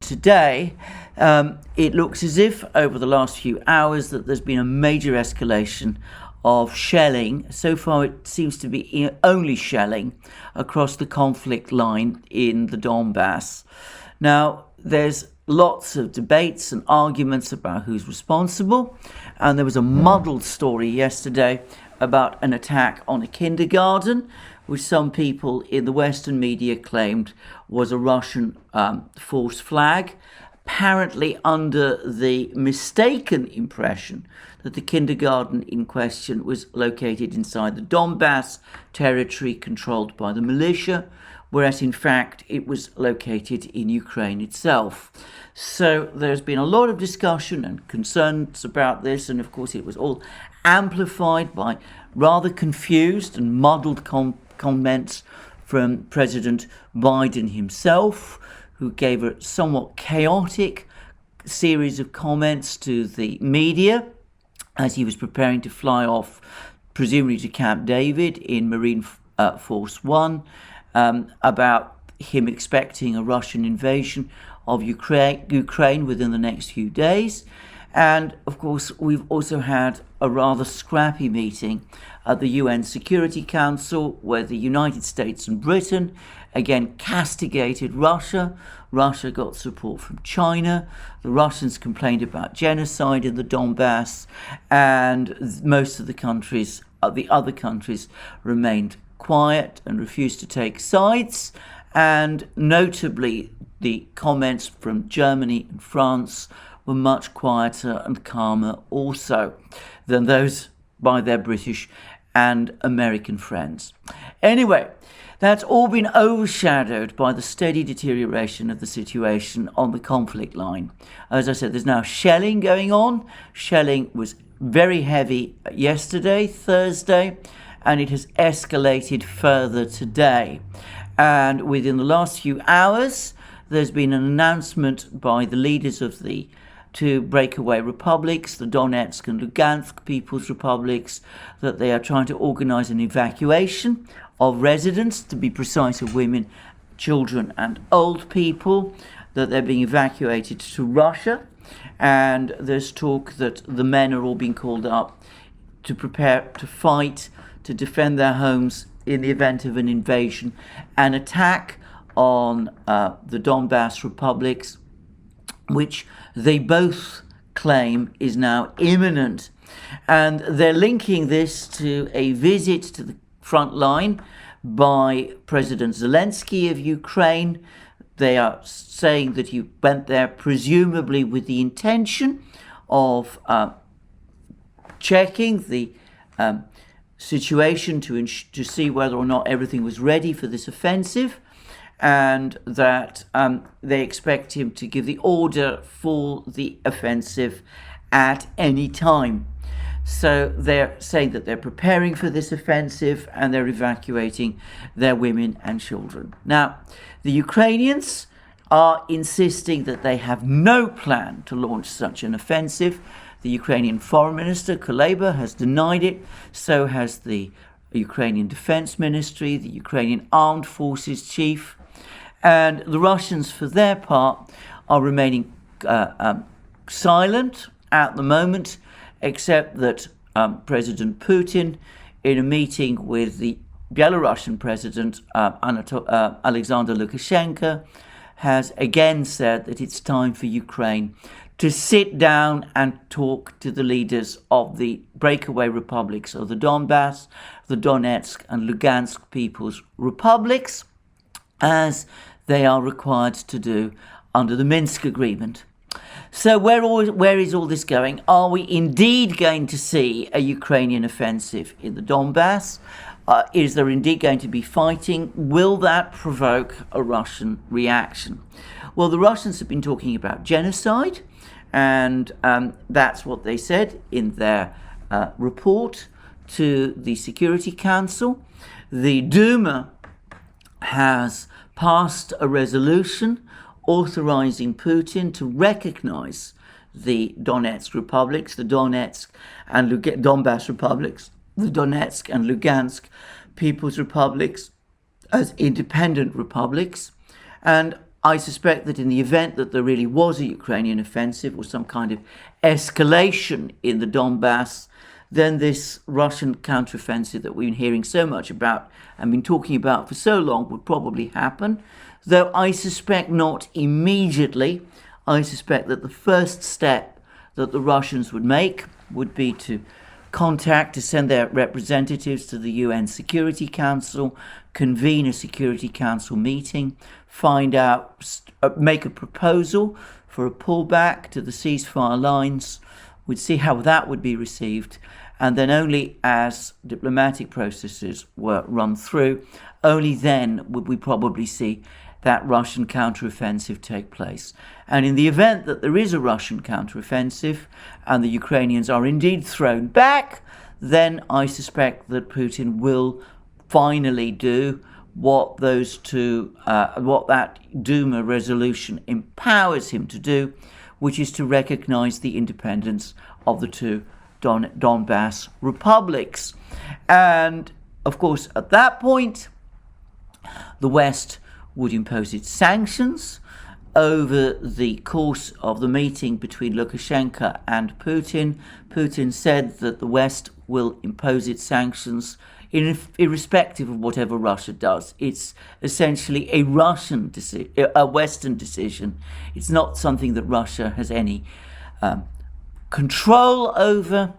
today, it looks as if over the last few hours that there's been a major escalation of shelling. So far it seems to be only shelling across the conflict line in the Donbass. Now, there's lots of debates and arguments about who's responsible, and there was a muddled story yesterday about an attack on a kindergarten, which some people in the Western media claimed was a Russian false flag, apparently under the mistaken impression that the kindergarten in question was located inside the Donbass territory controlled by the militia, whereas in fact it was located in Ukraine itself. So there's been a lot of discussion and concerns about this, and of course it was all amplified by rather confused and muddled comments from President Biden himself, who gave a somewhat chaotic series of comments to the media as he was preparing to fly off, presumably to Camp David in Marine Force One, about him expecting a Russian invasion of Ukraine within the next few days. And of course, we've also had a rather scrappy meeting at the UN Security Council, where the United States and Britain again castigated Russia. Russia got support from China. The Russians complained about genocide in the Donbass, and most of the other countries remained quiet and refused to take sides. And notably, the comments from Germany and France were much quieter and calmer also than those by their British and American friends. Anyway, that's all been overshadowed by the steady deterioration of the situation on the conflict line. As I said, there's now shelling going on. Shelling was very heavy yesterday, Thursday, and it has escalated further today. And within the last few hours, there's been an announcement by the leaders of the two breakaway republics, the Donetsk and Lugansk People's Republics, that they are trying to organize an evacuation of residents, to be precise, of women, children and old people, that they're being evacuated to Russia. And there's talk that the men are all being called up to prepare to fight, to defend their homes in the event of an invasion, an attack on the Donbass republics, which they both claim is now imminent. And they're linking this to a visit to the front line by President Zelensky of Ukraine. They are saying that he went there presumably with the intention of checking the situation to see whether or not everything was ready for this offensive, and that they expect him to give the order for the offensive at any time. So they're saying that they're preparing for this offensive and they're evacuating their women and children. Now, the Ukrainians are insisting that they have no plan to launch such an offensive. The Ukrainian Foreign Minister, Kuleba, has denied it. So has the Ukrainian Defense Ministry, the Ukrainian Armed Forces Chief. And the Russians, for their part, are remaining silent at the moment, except that President Putin, in a meeting with the Belarusian President Alexander Lukashenko, has again said that it's time for Ukraine to sit down and talk to the leaders of the breakaway republics of the Donbass, the Donetsk and Lugansk People's Republics, as they are required to do under the Minsk Agreement. So where is all this going? Are we indeed going to see a Ukrainian offensive in the Donbass? Is there indeed going to be fighting? Will that provoke a Russian reaction? Well, the Russians have been talking about genocide, and that's what they said in their report to the Security Council. The Duma has passed a resolution authorizing Putin to recognize the Donetsk republics, the Donetsk and Donbass republics, the Donetsk and Lugansk People's Republics as independent republics. And I suspect that in the event that there really was a Ukrainian offensive or some kind of escalation in the Donbass, then this Russian counteroffensive that we've been hearing so much about and been talking about for so long would probably happen, though I suspect not immediately. I suspect that the first step that the Russians would make would be to send their representatives to the UN Security Council, convene a Security Council meeting, find out, make a proposal for a pullback to the ceasefire lines. We'd see how that would be received, and then only as diplomatic processes were run through, only then would we probably see that Russian counteroffensive take place. And in the event that there is a Russian counteroffensive and the Ukrainians are indeed thrown back, then I suspect that Putin will finally do what that Duma resolution empowers him to do, which is to recognize the independence of the two Donbass republics. And of course, at that point, the West would impose its sanctions. Over the course of the meeting between Lukashenko and Putin, Putin said that the West will impose its sanctions irrespective of whatever Russia does. It's essentially a Western decision. It's not something that Russia has any control over,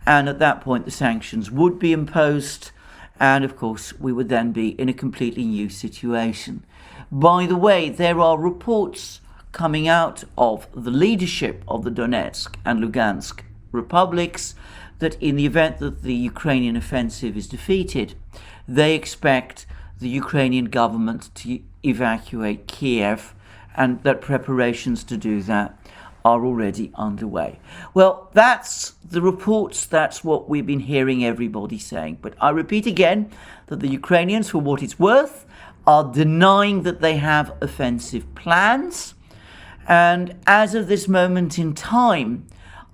and at that point the sanctions would be imposed, and of course we would then be in a completely new situation. By the way, there are reports coming out of the leadership of the Donetsk and Lugansk republics that in the event that the Ukrainian offensive is defeated, they expect the Ukrainian government to evacuate Kyiv, and that preparations to do that are already underway. Well, that's the reports, that's what we've been hearing everybody saying. But I repeat again that the Ukrainians, for what it's worth, are denying that they have offensive plans. And as of this moment in time,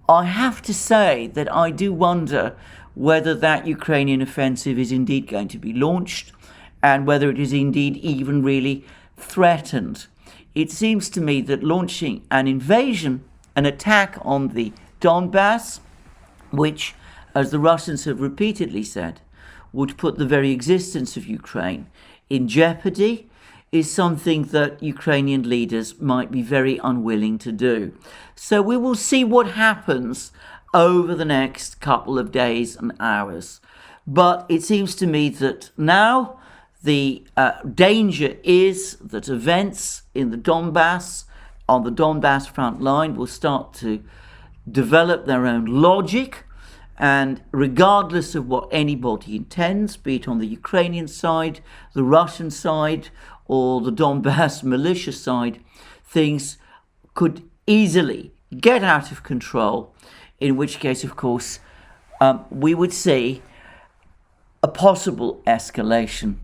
I have to say that I do wonder whether that Ukrainian offensive is indeed going to be launched and whether it is indeed even really threatened. It seems to me that launching an invasion, an attack on the Donbass, which, as the Russians have repeatedly said, would put the very existence of Ukraine in jeopardy, is something that Ukrainian leaders might be very unwilling to do. So we will see what happens over the next couple of days and hours. But it seems to me that now the danger is that events in the Donbass, on the Donbass front line, will start to develop their own logic, and regardless of what anybody intends, be it on the Ukrainian side, the Russian side, or the Donbass militia side, things could easily get out of control, in which case, of course, we would see a possible escalation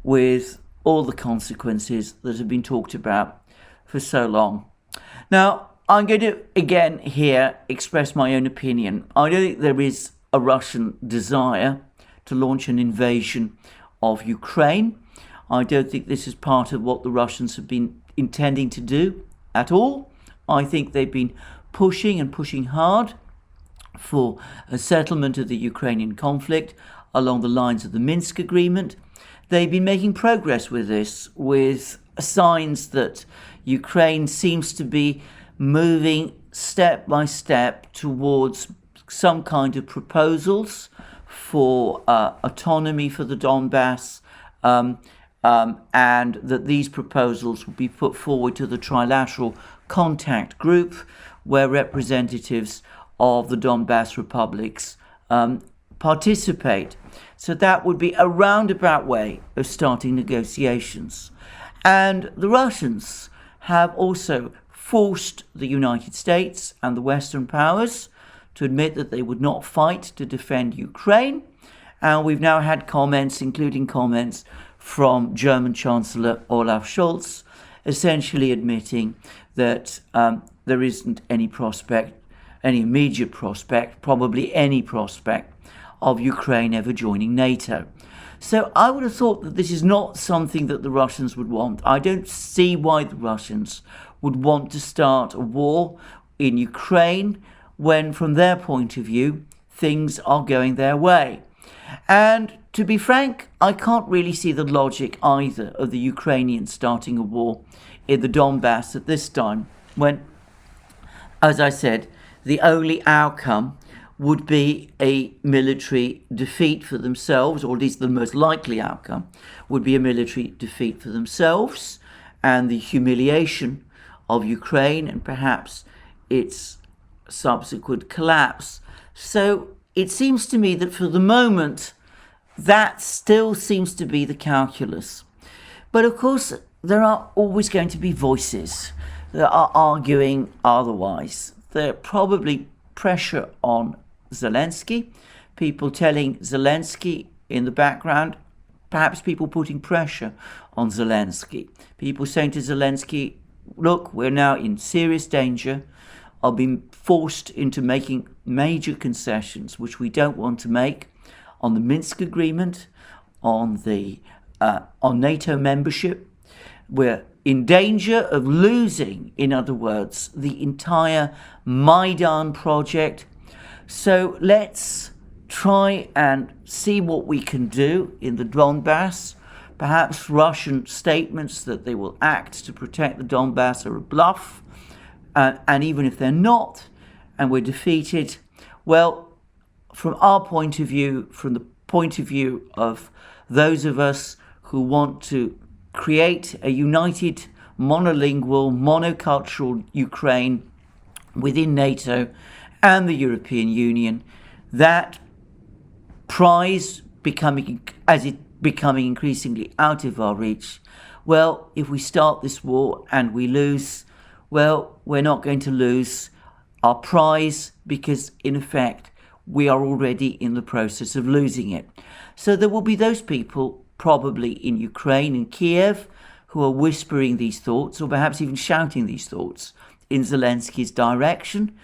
with all the consequences that have been talked about for so long. Now, I'm going to, again, here express my own opinion. I don't think there is a Russian desire to launch an invasion of Ukraine. I don't think this is part of what the Russians have been intending to do at all. I think they've been pushing hard for a settlement of the Ukrainian conflict along the lines of the Minsk agreement. They've been making progress with this, with signs that Ukraine seems to be moving step by step towards some kind of proposals for autonomy for the Donbass, and that these proposals will be put forward to the Trilateral Contact Group, where representatives of the Donbass republics participate. So that would be a roundabout way of starting negotiations. And the Russians have also forced the United States and the Western powers to admit that they would not fight to defend Ukraine. And we've now had comments, including comments from German Chancellor Olaf Scholz, essentially admitting that there isn't any immediate prospect, probably any prospect, of Ukraine ever joining NATO. So I would have thought that this is not something that the Russians would want. I don't see why the Russians would want to start a war in Ukraine when, from their point of view, things are going their way. And to be frank, I can't really see the logic either of the Ukrainians starting a war in the Donbass at this time, when, as I said, the only outcome would be a military defeat for themselves, or at least the most likely outcome would be a military defeat for themselves and the humiliation of Ukraine and perhaps its subsequent collapse. So it seems to me that for the moment, that still seems to be the calculus. But of course, there are always going to be voices that are arguing otherwise. There's probably pressure on Zelensky, people telling Zelensky in the background, perhaps people putting pressure on Zelensky, people saying to Zelensky, look, we're now in serious danger of being forced into making major concessions, which we don't want to make, on the Minsk agreement, on NATO membership. We're in danger of losing, in other words, the entire Maidan project. So let's try and see what we can do in the Donbass. Perhaps Russian statements that they will act to protect the Donbass are a bluff. And even if they're not, and we're defeated, well, from our point of view, from the point of view of those of us who want to create a united, monolingual, monocultural Ukraine within NATO and the European Union, that prize becoming increasingly out of our reach, well, if we start this war and we lose, well, we're not going to lose our prize because, in effect, we are already in the process of losing it. So there will be those people, probably in Ukraine, in Kyiv, who are whispering these thoughts, or perhaps even shouting these thoughts in Zelensky's direction.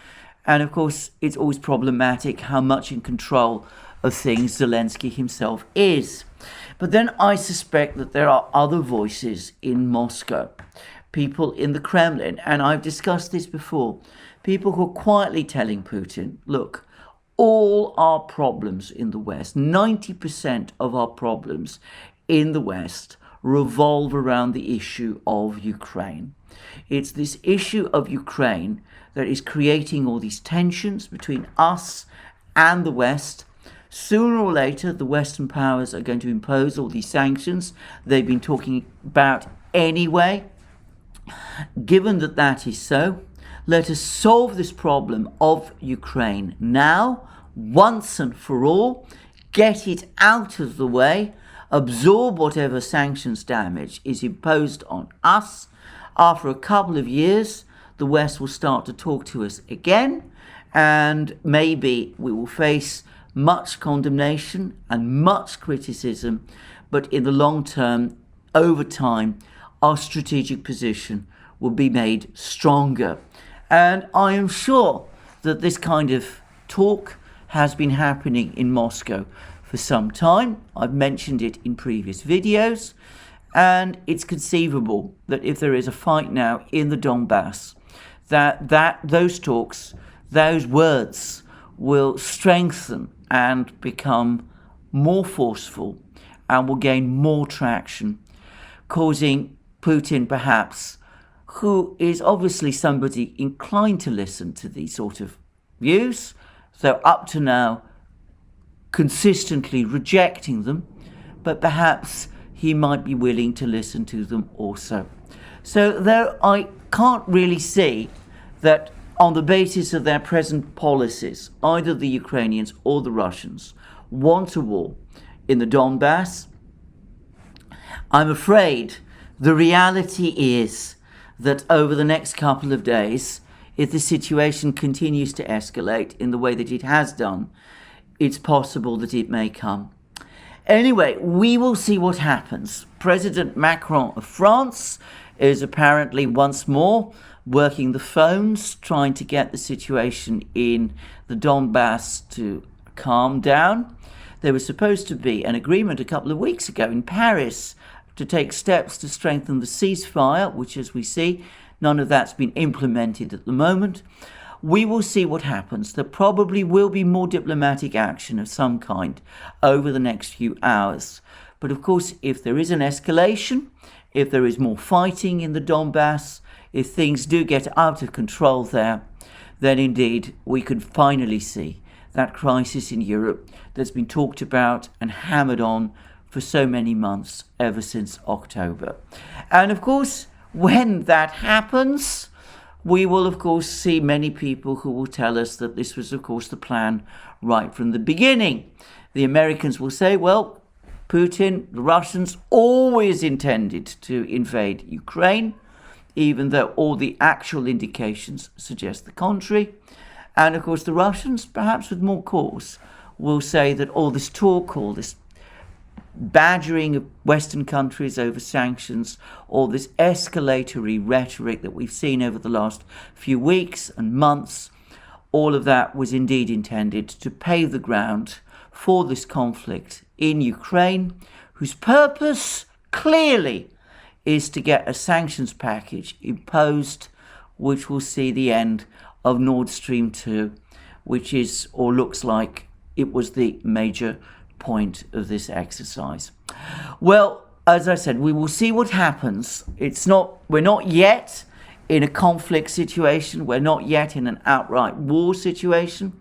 And of course, it's always problematic how much in control of things Zelensky himself is. But then I suspect that there are other voices in Moscow, people in the Kremlin, and I've discussed this before, people who are quietly telling Putin, look, all our problems in the West, 90% of our problems in the West revolve around the issue of Ukraine. It's this issue of Ukraine that is creating all these tensions between us and the West. Sooner or later, the Western powers are going to impose all these sanctions they've been talking about anyway. Given that that is so, let us solve this problem of Ukraine now, once and for all, get it out of the way, absorb whatever sanctions damage is imposed on us. After a couple of years, the West will start to talk to us again, and maybe we will face much condemnation and much criticism, but in the long term, over time, our strategic position will be made stronger. And I am sure that this kind of talk has been happening in Moscow for some time. I've mentioned it in previous videos, and it's conceivable that if there is a fight now in the Donbass, that those talks, those words will strengthen and become more forceful and will gain more traction, causing Putin, perhaps, who is obviously somebody inclined to listen to these sort of views, though up to now consistently rejecting them, but perhaps he might be willing to listen to them also. So there, I can't really see that on the basis of their present policies, either the Ukrainians or the Russians want a war in the Donbass. I'm afraid the reality is that over the next couple of days, if the situation continues to escalate in the way that it has done, it's possible that it may come. Anyway, we will see what happens. President Macron of France is apparently once more working the phones, trying to get the situation in the Donbass to calm down. There was supposed to be an agreement a couple of weeks ago in Paris to take steps to strengthen the ceasefire, which, as we see, none of that's been implemented at the moment. We will see what happens. There probably will be more diplomatic action of some kind over the next few hours. But of course, if there is an escalation, if there is more fighting in the Donbass, if things do get out of control there, then indeed we could finally see that crisis in Europe that's been talked about and hammered on for so many months, ever since October. And of course, when that happens, we will of course see many people who will tell us that this was of course the plan right from the beginning. The Americans will say, well, Putin, the Russians always intended to invade Ukraine, even though all the actual indications suggest the contrary. And of course the Russians, perhaps with more cause, will say that all this talk, all this badgering of Western countries over sanctions, all this escalatory rhetoric that we've seen over the last few weeks and months, all of that was indeed intended to pave the ground for this conflict in Ukraine, whose purpose clearly is to get a sanctions package imposed, which will see the end of Nord Stream 2, which is, or looks like, it was the major point of this exercise. Well, as I said, we will see what happens. We're not yet in a conflict situation. We're not yet in an outright war situation.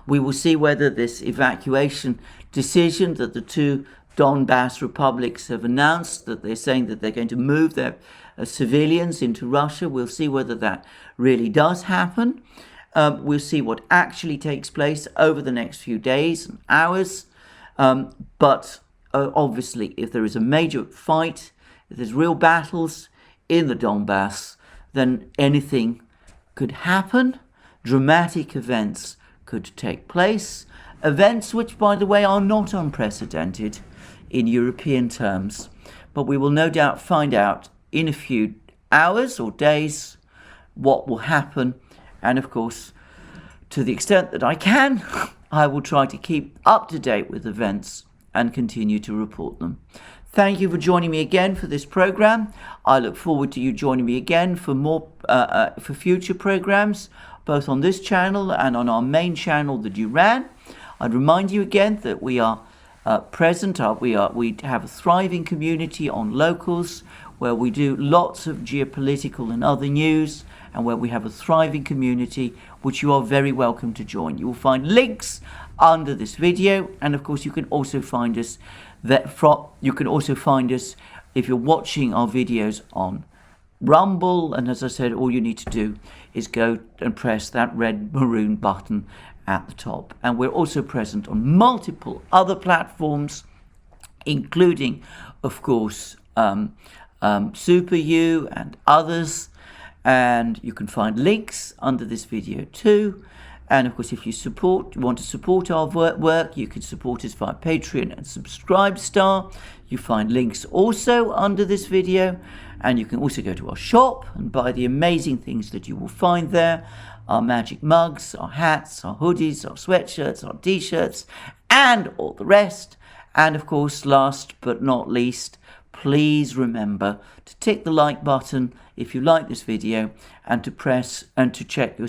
We will see whether this evacuation decision that the two Donbass republics have announced, that they're saying that they're going to move their civilians into Russia. We'll see whether that really does happen. We'll see what actually takes place over the next few days and hours. But obviously, if there is a major fight, if there's real battles in the Donbass, then anything could happen. Dramatic events could take place. Events which, by the way, are not unprecedented in European terms. But we will no doubt find out in a few hours or days what will happen. And of course, to the extent that I can, I will try to keep up to date with events and continue to report them. Thank you for joining me again for this program. I look forward to you joining me again for more for future programs, both on this channel and on our main channel, the Duran. I'd remind you again that we are present. We have a thriving community on Locals, where we do lots of geopolitical and other news, and where we have a thriving community which you are very welcome to join. You will find links under this video, and of course you can also find us if you're watching our videos on Rumble. And as I said, all you need to do is go and press that red maroon button at the top. And we're also present on multiple other platforms, including of course Super U and others. And you can find links under this video too. And of course, if you want to support our work, you can support us via Patreon and Subscribestar. You find links also under this video. And you can also go to our shop and buy the amazing things that you will find there. Our magic mugs, our hats, our hoodies, our sweatshirts, our t-shirts, and all the rest. And of course, last but not least, please remember to tick the like button if you like this video, and to press and to check your